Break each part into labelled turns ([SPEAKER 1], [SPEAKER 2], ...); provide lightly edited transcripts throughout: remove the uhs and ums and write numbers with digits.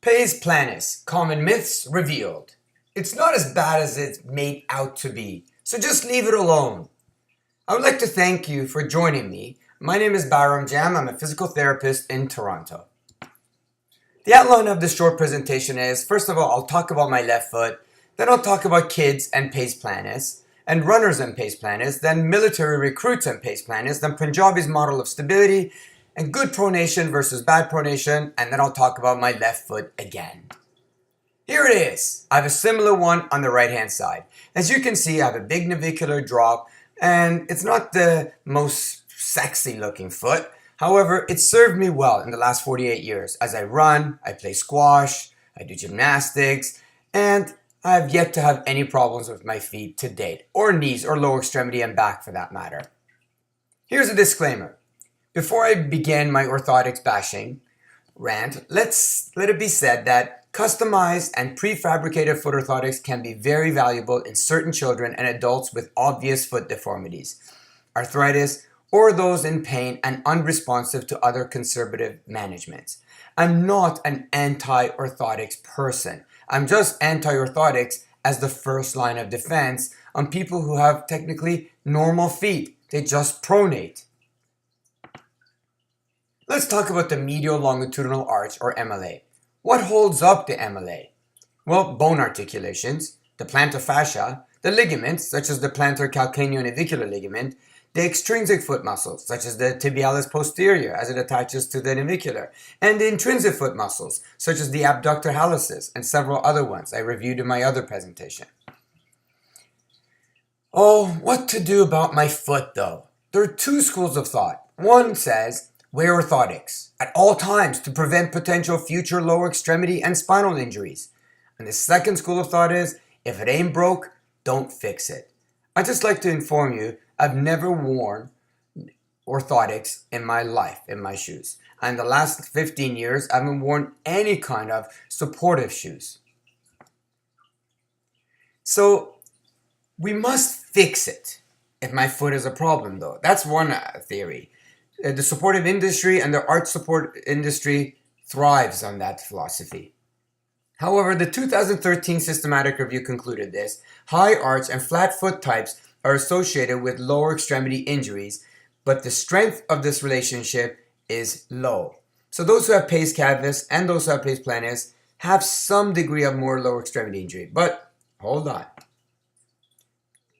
[SPEAKER 1] Pes Planus, common myths revealed. It's not as bad as it's made out to be, so just leave it alone. I would like to thank you for joining me. My name is Baram Jam. I'm a physical therapist in Toronto. The outline of this short presentation is, first of all, I'll talk about my left foot, then I'll talk about kids and Pes Planus, and runners and Pes Planus, then military recruits and Pes Planus, then Punjabi's model of stability, and good pronation versus bad pronation, and then I'll talk about my left foot again. Here it is. I have a similar one on the right hand side. As you can see, I have a big navicular drop, and it's not the most sexy looking foot. However, it served me well in the last 48 years as I run, I play squash, I do gymnastics, and I have yet to have any problems with my feet to date, or knees, or lower extremity and back for that matter. Here's a disclaimer. Before I begin my orthotics bashing rant, let it be said that customized and prefabricated foot orthotics can be very valuable in certain children and adults with obvious foot deformities, arthritis, or those in pain and unresponsive to other conservative managements. I'm not an anti-orthotics person. I'm just anti-orthotics as the first line of defense on people who have technically normal feet. They just pronate. Let's talk about the medial longitudinal arch, or MLA. What holds up the MLA? Well, bone articulations, the plantar fascia, the ligaments, such as the plantar calcaneonavicular ligament, the extrinsic foot muscles, such as the tibialis posterior as it attaches to the navicular, and the intrinsic foot muscles, such as the abductor hallucis and several other ones I reviewed in my other presentation. Oh, what to do about my foot though? There are two schools of thought. One says, wear orthotics at all times to prevent potential future lower extremity and spinal injuries. And the second school of thought is, if it ain't broke, don't fix it. I'd just like to inform you, I've never worn orthotics in my life, in my shoes. And the last 15 years, I haven't worn any kind of supportive shoes. So we must fix it if my foot is a problem though. That's one theory. The supportive industry and the arch support industry thrives on that philosophy. However, the 2013 systematic review concluded this. High arch and flat foot types are associated with lower extremity injuries, but the strength of this relationship is low. So those who have Pes cavus and those who have Pes planus have some degree of more lower extremity injury. But hold on.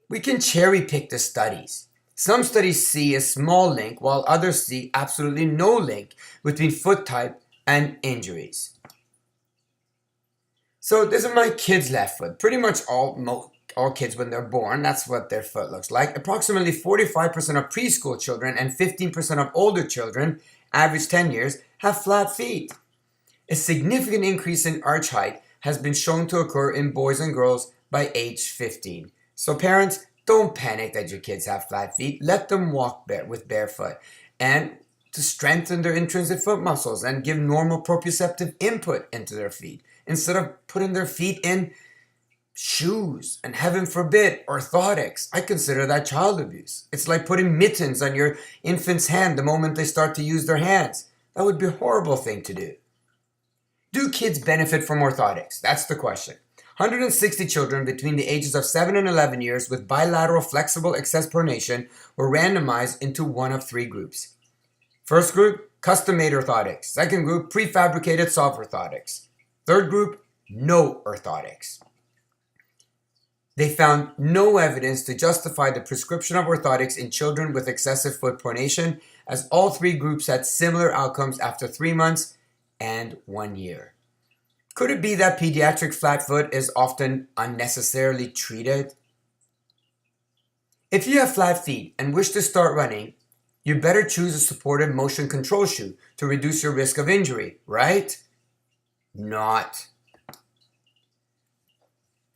[SPEAKER 1] We can cherry pick the studies. Some studies see a small link while others see absolutely no link between foot type and injuries. So this is my kid's left foot. Pretty much all kids when they're born, that's what their foot looks like. Approximately 45% of preschool children and 15% of older children, average 10 years, have flat feet. A significant increase in arch height has been shown to occur in boys and girls by age 15. So parents, don't panic that your kids have flat feet. Let them walk with barefoot and to strengthen their intrinsic foot muscles and give normal proprioceptive input into their feet instead of putting their feet in shoes and, heaven forbid, orthotics. I consider that child abuse. It's like putting mittens on your infant's hand the moment they start to use their hands. That would be a horrible thing to do. Do kids benefit from orthotics? That's the question. 160 children between the ages of 7 and 11 years with bilateral flexible excess pronation were randomized into one of three groups. First group, custom-made orthotics. Second group, prefabricated soft orthotics. Third group, no orthotics. They found no evidence to justify the prescription of orthotics in children with excessive foot pronation, as all three groups had similar outcomes after 3 months and 1 year. Could it be that pediatric flat foot is often unnecessarily treated? If you have flat feet and wish to start running, you better choose a supportive motion control shoe to reduce your risk of injury, right? Not.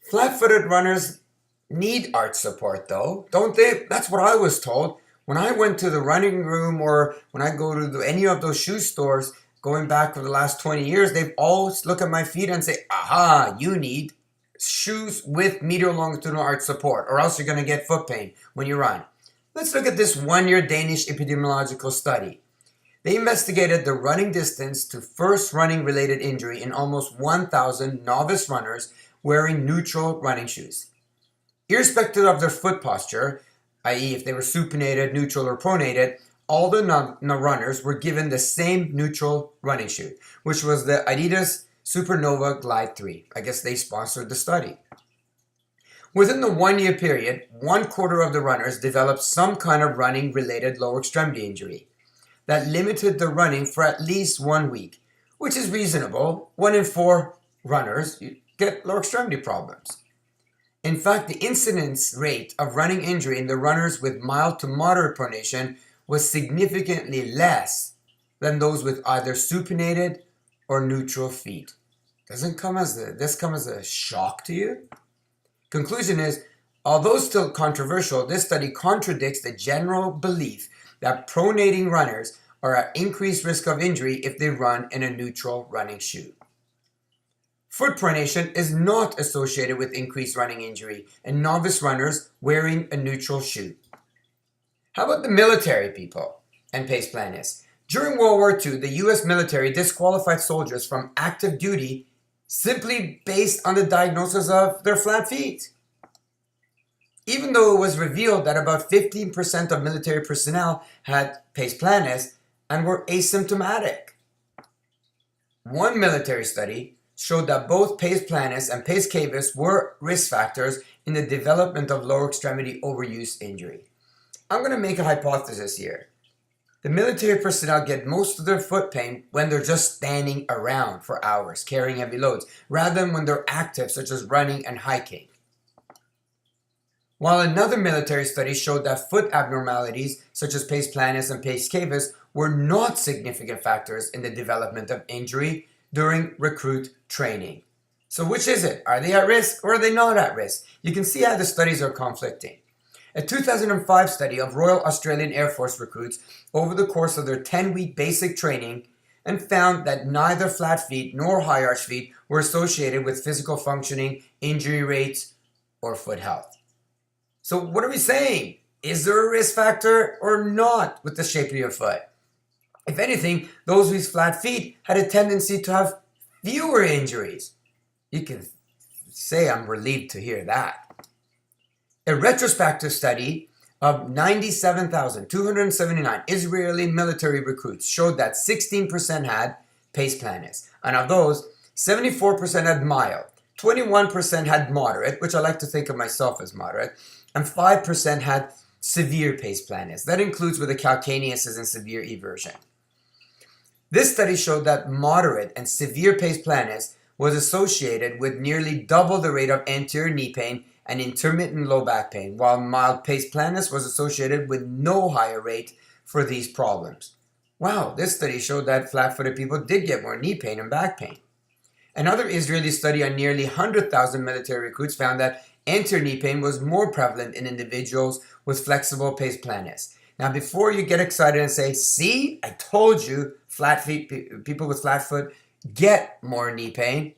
[SPEAKER 1] Flat-footed runners need arch support though, don't they? That's what I was told. When I went to the running room or when I go to any of those shoe stores, going back for the last 20 years, they've always look at my feet and say, aha, you need shoes with medial longitudinal arch support or else you're going to get foot pain when you run. Let's look at this 1-year Danish epidemiological study. They investigated the running distance to first running related injury in almost 1,000 novice runners wearing neutral running shoes. Irrespective of their foot posture, i.e. if they were supinated, neutral, or pronated, all the runners were given the same neutral running shoe, which was the Adidas Supernova Glide 3. I guess they sponsored the study. Within the 1 year period, 1/4 of the runners developed some kind of running related lower extremity injury that limited their running for at least 1 week, which is reasonable. 1 in 4 runners get lower extremity problems. In fact, the incidence rate of running injury in the runners with mild to moderate pronation was significantly less than those with either supinated or neutral feet. Doesn't come as a shock to you? Conclusion is, although still controversial, this study contradicts the general belief that pronating runners are at increased risk of injury if they run in a neutral running shoe. Foot pronation is not associated with increased running injury in novice runners wearing a neutral shoe. How about the military people and Pes Planus? During World War II, the US military disqualified soldiers from active duty simply based on the diagnosis of their flat feet. Even though it was revealed that about 15% of military personnel had Pes Planus and were asymptomatic. One military study showed that both Pes Planus and Pes Cavus were risk factors in the development of lower extremity overuse injury. I'm going to make a hypothesis here. The military personnel get most of their foot pain when they're just standing around for hours, carrying heavy loads, rather than when they're active, such as running and hiking. While another military study showed that foot abnormalities, such as Pes Planus and Pes Cavus, were not significant factors in the development of injury during recruit training. So which is it? Are they at risk or are they not at risk? You can see how the studies are conflicting. A 2005 study of Royal Australian Air Force recruits over the course of their 10-week basic training and found that neither flat feet nor high arch feet were associated with physical functioning, injury rates, or foot health. So what are we saying? Is there a risk factor or not with the shape of your foot? If anything, those with flat feet had a tendency to have fewer injuries. You can say I'm relieved to hear that. A retrospective study of 97,279 Israeli military recruits showed that 16% had Pes Planus, and of those, 74% had mild, 21% had moderate, which I like to think of myself as moderate, and 5% had severe Pes Planus. That includes with the calcaneus and severe eversion. This study showed that moderate and severe Pes Planus was associated with nearly double the rate of anterior knee pain and intermittent low back pain, while mild Pes Planus was associated with no higher rate for these problems. Wow, this study showed that flat-footed people did get more knee pain and back pain. Another Israeli study on nearly 100,000 military recruits found that anterior knee pain was more prevalent in individuals with flexible Pes Planus. Now, before you get excited and say, see, I told you, people with flat foot get more knee pain.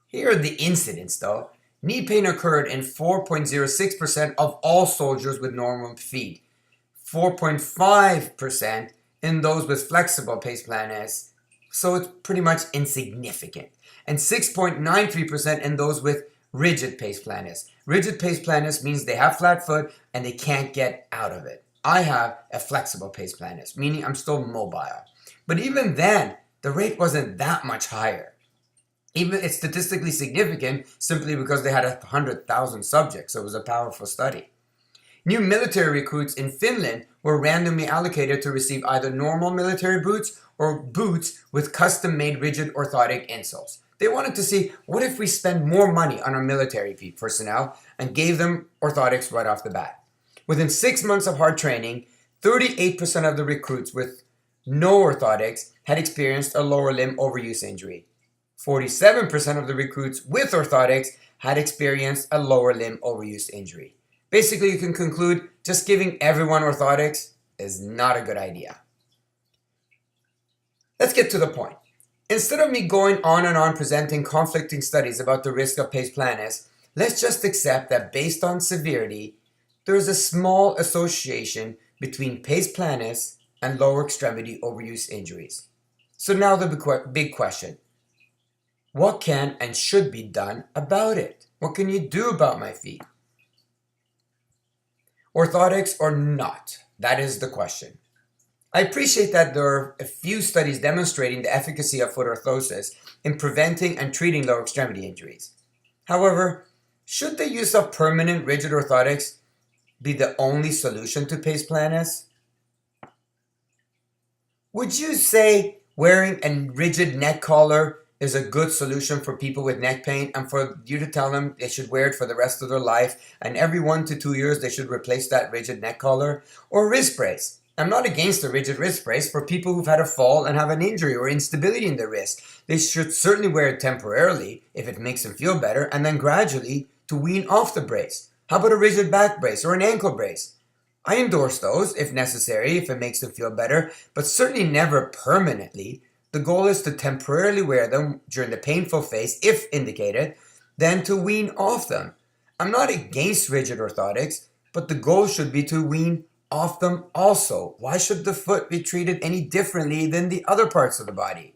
[SPEAKER 1] Here are the incidents, though. Knee pain occurred in 4.06% of all soldiers with normal feet, 4.5% in those with flexible Pes Planus, so it's pretty much insignificant, and 6.93% in those with rigid Pes Planus. Rigid Pes Planus means they have flat foot and they can't get out of it. I have a flexible Pes Planus, meaning I'm still mobile. But even then, the rate wasn't that much higher. Even it's statistically significant simply because they had 100,000 subjects, so it was a powerful study. New military recruits in Finland were randomly allocated to receive either normal military boots or boots with custom-made rigid orthotic insoles. They wanted to see, what if we spend more money on our military personnel and gave them orthotics right off the bat? Within 6 months of hard training, 38% of the recruits with no orthotics had experienced a lower limb overuse injury. 47% of the recruits with orthotics had experienced a lower limb overuse injury. Basically, you can conclude just giving everyone orthotics is not a good idea. Let's get to the point. Instead of me going on and on presenting conflicting studies about the risk of Pes Planus, let's just accept that based on severity, there is a small association between Pes Planus and lower extremity overuse injuries. So now the big question. What can and should be done about it? What can you do about my feet? Orthotics or not? That is the question. I appreciate that there are a few studies demonstrating the efficacy of foot orthosis in preventing and treating lower extremity injuries. However, should the use of permanent rigid orthotics be the only solution to Pes Planus? Would you say wearing a rigid neck collar is a good solution for people with neck pain, and for you to tell them they should wear it for the rest of their life, and every 1 to 2 years they should replace that rigid neck collar? Or wrist brace? I'm not against a rigid wrist brace for people who've had a fall and have an injury or instability in their wrist. They should certainly wear it temporarily if it makes them feel better, and then gradually to wean off the brace. How about a rigid back brace or an ankle brace? I endorse those if necessary, if it makes them feel better, but certainly never permanently. The goal is to temporarily wear them during the painful phase, if indicated, then to wean off them. I'm not against rigid orthotics, but the goal should be to wean off them also. Why should the foot be treated any differently than the other parts of the body?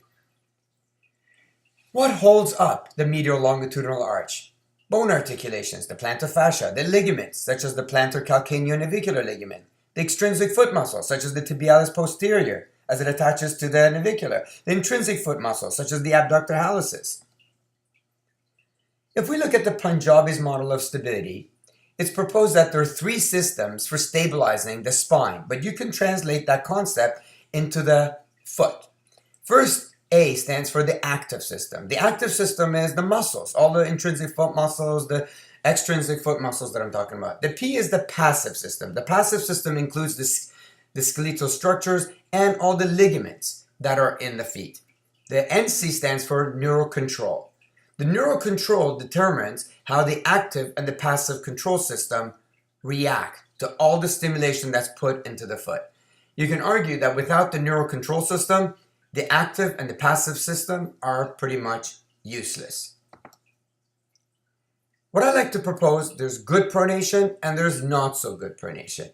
[SPEAKER 1] What holds up the medial longitudinal arch? Bone articulations, the plantar fascia, the ligaments, such as the plantar calcaneonavicular ligament, the extrinsic foot muscle, such as the tibialis posterior, as it attaches to the navicular, the intrinsic foot muscle, such as the abductor hallucis. If we look at the Punjabi's model of stability, it's proposed that there are 3 systems for stabilizing the spine, but you can translate that concept into the foot. First, A stands for the active system. The active system is the muscles, all the intrinsic foot muscles, the extrinsic foot muscles that I'm talking about. The P is the passive system. The passive system includes the skeletal structures and all the ligaments that are in the feet. The NC stands for neural control. The neural control determines how the active and the passive control system react to all the stimulation that's put into the foot. You can argue that without the neural control system, the active and the passive system are pretty much useless. What I like to propose, there's good pronation and there's not so good pronation.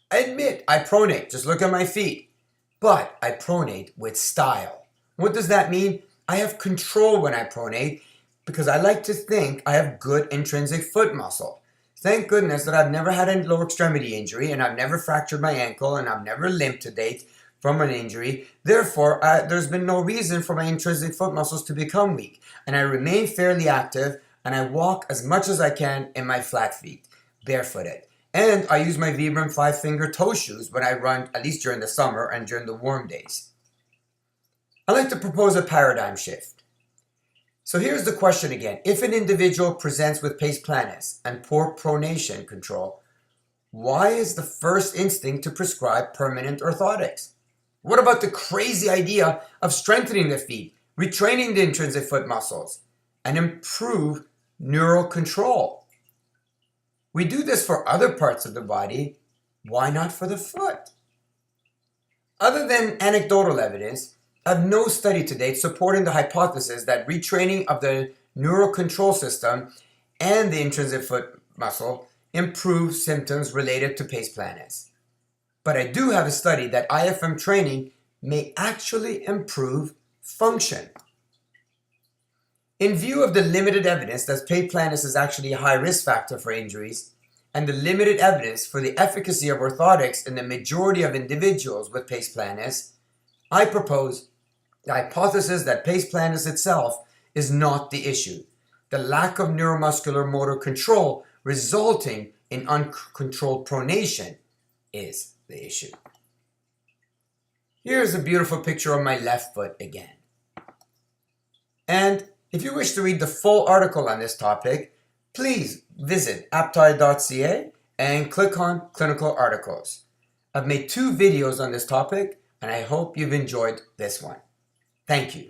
[SPEAKER 1] I admit I pronate, just look at my feet, but I pronate with style. What does that mean? I have control when I pronate because I like to think I have good intrinsic foot muscle. Thank goodness that I've never had a lower extremity injury, and I've never fractured my ankle, and I've never limped to date from an injury. Therefore, there's been no reason for my intrinsic foot muscles to become weak, and I remain fairly active, and I walk as much as I can in my flat feet, barefooted. And I use my Vibram 5-finger toe shoes when I run, at least during the summer and during the warm days. I like to propose a paradigm shift. So here's the question again. If an individual presents with Pes Planus and poor pronation control, why is the first instinct to prescribe permanent orthotics? What about the crazy idea of strengthening the feet, retraining the intrinsic foot muscles, and improve neural control? We do this for other parts of the body. Why not for the foot? Other than anecdotal evidence, I have no study to date supporting the hypothesis that retraining of the neural control system and the intrinsic foot muscle improves symptoms related to Pes Planus. But I do have a study that IFM training may actually improve function. In view of the limited evidence that Pes Planus is actually a high risk factor for injuries, and the limited evidence for the efficacy of orthotics in the majority of individuals with Pes Planus, I propose the hypothesis that Pes Planus itself is not the issue. The lack of neuromuscular motor control resulting in uncontrolled pronation is the issue. Here's a beautiful picture of my left foot again. And if you wish to read the full article on this topic, please visit APTEI.ca and click on clinical articles. I've made 2 videos on this topic, and I hope you've enjoyed this one. Thank you.